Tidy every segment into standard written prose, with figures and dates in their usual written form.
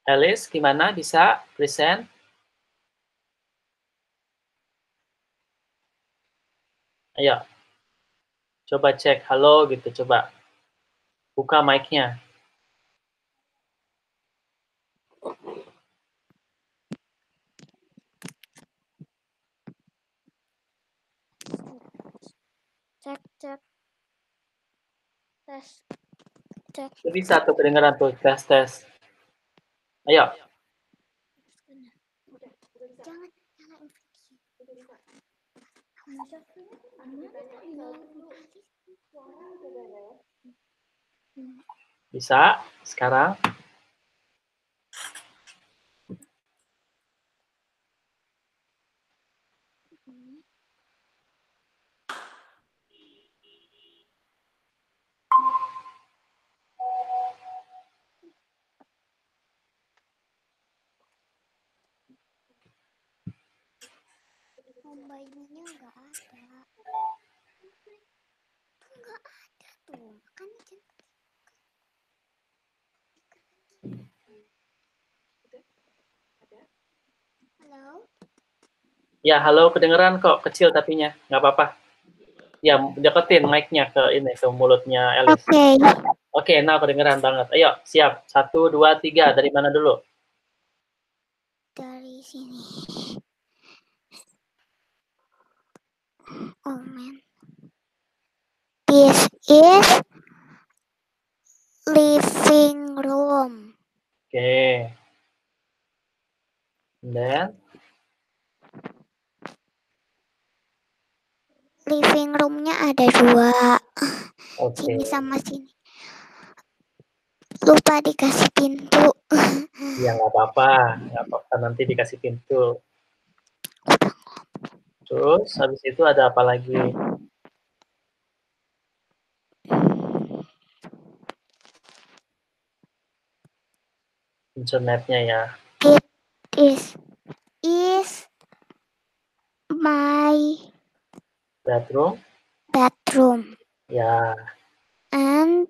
Alice, gimana bisa present? Ayo. Coba cek halo gitu, coba. Buka mic-nya. Cek. Tes. Cek. Itu bisa tuh kedengeran tuh, tes. Ayo. Jangan Bisa sekarang? Bayinya nggak ada. Nggak ada tuh. Makanya halo. Ya, halo, kedengeran kok, kecil tapinya, nggak apa-apa. Ya, deketin mic-nya ke ini, ke mulutnya Alice. Oke, nah kedengeran banget. Ayo, siap. 1, 2, 3. Dari mana dulu? Dari sini. Oh man. This is living room. Oke. Dan Living roomnya ada 2. oke. Sini sama sini. Lupa dikasih pintu. Ya, nggak apa-apa. Nanti dikasih pintu. Terus, habis itu ada apa lagi? Internetnya ya. It is my Bedroom? bedroom. Ya. And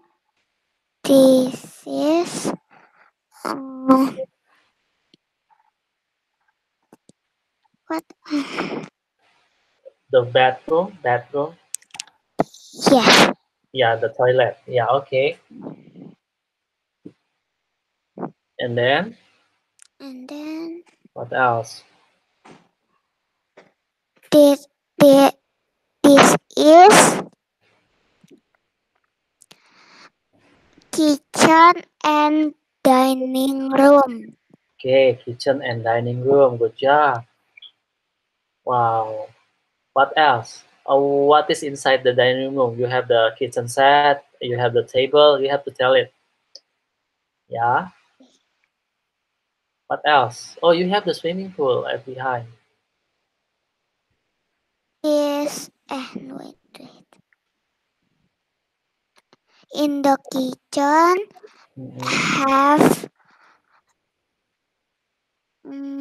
this is what? The bathroom? Yes. Yeah, the toilet. Yeah, okay. And then, what else? This is kitchen and dining room. Okay, kitchen and dining room. Good job. Wow. What else? What is inside the dining room? You have the kitchen set, you have the table, you have to tell it. Yeah. What else? Oh, you have the swimming pool behind. Wait. In the kitchen have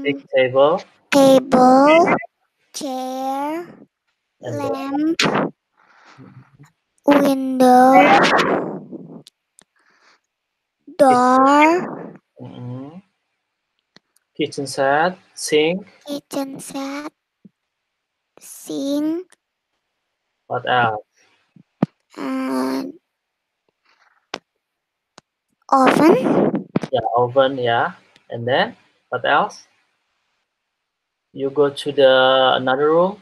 Big table, chair, and lamp, window, door, kitchen set, sink. Sink, What else? Oven. Yeah, oven. Yeah. And then what else? You go to the another room,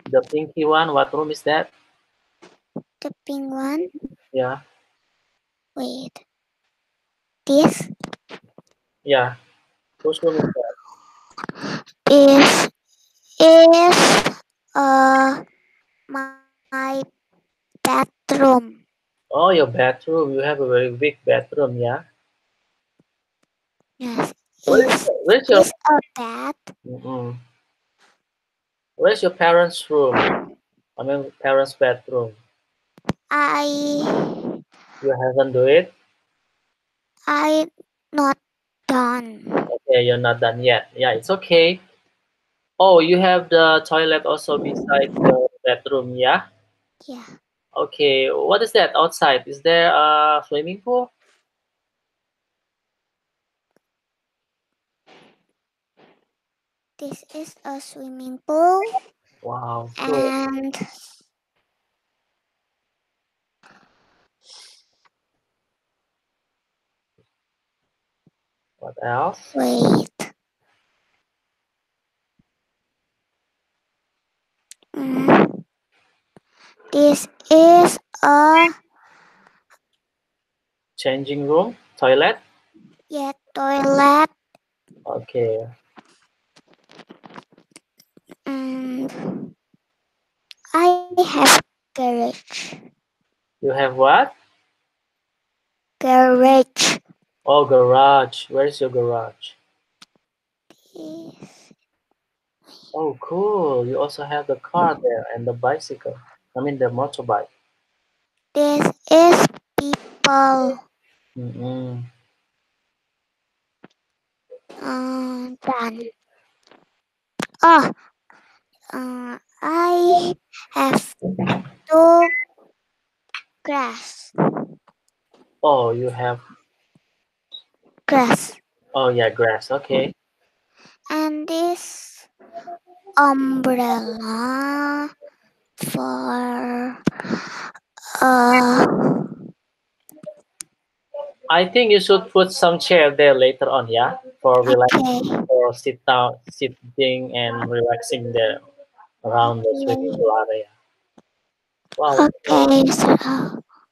the pinky one. What room is that? The pink one. Yeah. Wait. This. Yeah. Whose room is that? This is my bedroom. Oh, your bedroom. You have a very big bedroom. Yeah. Yes. Where's your a bed? Where's your parents' room? I mean, parents' bedroom. You haven't do it? I not done. Okay, you're not done yet. Yeah, it's okay. Oh, you have the toilet also beside the bedroom, yeah? Yeah. Okay, what is that outside? Is there a swimming pool? This is a swimming pool. Wow, cool. And What else? wait. This is a Changing room, toilet. toilet. Okay. And I have garage. You have what? Garage. Oh, garage. Where's your garage? Yes. Oh, cool. You also have the car there and the bicycle. I mean the motorbike. This is people. Mm-mm. Done. Oh, I have two grass. Oh, you have. Grass. Oh, yeah, grass. Okay. And this umbrella for I think you should put some chair there later on, yeah, for okay. for sitting and relaxing there around the swimming pool area. Wow. Okay, so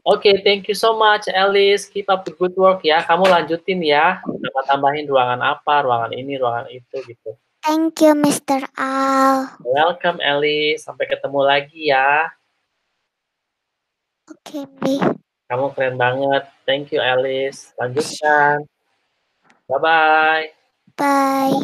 Oke, thank you so much, Alice. Keep up the good work ya. Kamu lanjutin ya. Tambah-tambahin ruangan apa, ruangan ini, ruangan itu gitu. thank you, Mr. Al. Welcome, Alice. Sampai ketemu lagi ya. Oke, Kamu keren banget. Thank you, Alice. Lanjutkan. Bye-bye. bye.